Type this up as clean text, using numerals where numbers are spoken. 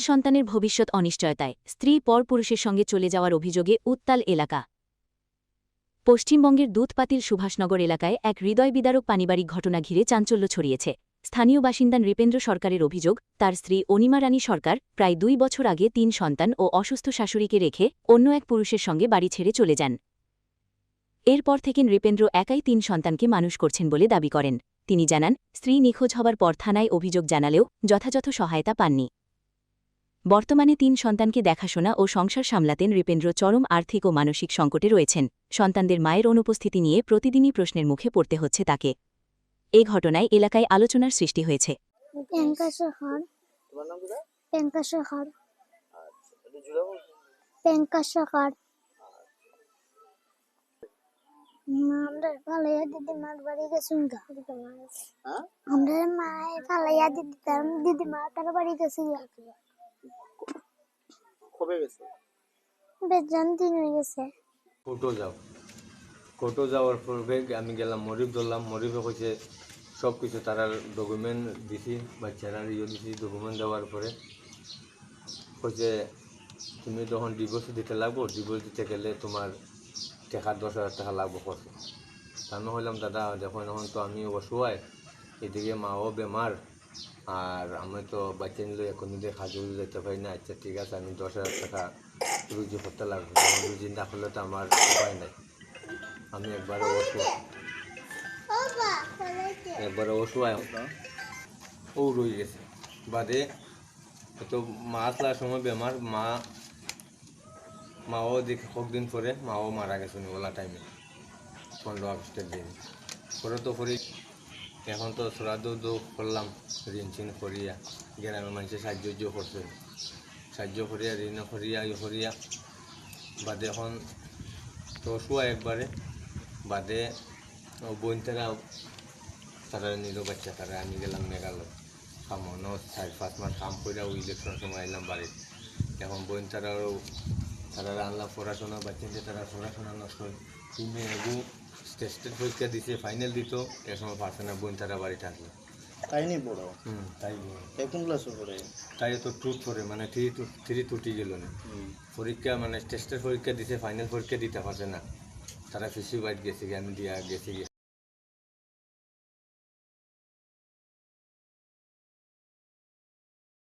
সন্তানের ভবিষ্যৎ অনিশ্চয়তায় স্ত্রী পরপুরুষের সঙ্গে চলে যাওয়ার অভিযোগে উত্তাল এলাকা। পশ্চিমবঙ্গের দুধপাতিল সুভাষনগর এলাকায় এক হৃদয়বিদারক পারিবারিক ঘটনা ঘিরে চাঞ্চল্য ছড়িয়েছে। স্থানীয় বাসিন্দা নৃপেন্দ্র সরকারের অভিযোগ, তার স্ত্রী অনিমা রানী সরকার প্রায় 2 বছর আগে 3 সন্তান ও অসুস্থ শাশুড়িকে রেখে অন্য এক পুরুষের সঙ্গে বাড়ি ছেড়ে চলে যান। এরপর থেকে নৃপেন্দ্র একাই 3 সন্তানকে মানুষ করছেন বলে দাবি করেন। তিনি জানান, স্ত্রী নিখোঁজ হবার পর থানায় অভিযোগ জানালেও যথাযথ সহায়তা পাননি। বর্তমানে 3 সন্তানকে দেখাশোনা ও সংসার সামলাতে নৃপেন্দ্র চরম আর্থিক ও মানসিক সংকটে রয়েছেন। সন্তানদের মায়ের অনুপস্থিতি নিয়ে প্রতিদিনই প্রশ্নের মুখে পড়তে হচ্ছে তাকে। এ ঘটনায় এলাকায় আলোচনার সৃষ্টি হয়েছে। দিদিমার বাড়ি গেছি, আমরা মায়ের ফালাইয়া দিদিমা তার বাড়ি গেছি। কবে গেছে? বেজান দিন হয়ে গেছে। কোর্টও যাওয়ার পরে আমি গেলাম, মরিব ধরলাম। মরিবে কইছে সব কিছু তারা ডকুমেন্ট দিছি, বাচ্চারা দিছি। ডকুমেন্ট দেওয়ার পরে কইছে তুমি তখন ডিভোর্স দিতে লাগবো, ডিভোর্স দিতে গেলে তোমার টাকা 10,000 টাকা লাগবো খরচ। আমি হইলাম দাদা দেখুন এখন তো আমি অসহায়, এদিকে মাও বেমার, আর আমি তো বাচ্চা নিলে এখন কাজে যেতে পারি না। আচ্ছা ঠিক আছে, আমি 10,000 টাকা রুজি করতে লাগবে। রুজি না করলে তো আমার উপায় নাই। আমি একবারে অসহায় ও রয়ে গেছে। বাদে তো মা আসলার সময় বেমার, মাও দেখে কয়েকদিন পরে মাও মারা গেছে ওলা টাইমে, 15 আগস্টের দিন। পরে তো করি এখন তো শ্রাদ্ধ করলাম, ঋণ চিন করিয়া গ্রামের মানুষের সাহায্য করছে, সাহায্য করিয়া ঋণ করিয়া বাদে এখন তো শোয়া একবারে। বাদে বোন তারা নিল বাচ্চা, তারা আমি গেলাম মেঘালয় কামনো 4-5 মাস কাম করে ইলেকশন সময় আইলাম বাড়িতে। এখন বোন তারা আনলাম পড়াশোনা, বাচ্চাদের তারা পড়াশোনা নষ্ট হয়। তুমি এগু টেস্টের পরীক্ষা দিছে, ফাইনাল দিত, এ সময় পারছে না। বোন তারা বাড়িতে আসলো। তাই নি বড়? তাই কোন ক্লাসে পড়ে? তাই তো ট্রুথ করে মানে থ্রি টুটি গেল না। পরীক্ষা মানে টেস্টের পরীক্ষা দিছে, ফাইনাল পরীক্ষা দিতে পারছে না। তারা ফিসি বাইট গেছে, আমি দিয়া গেছি।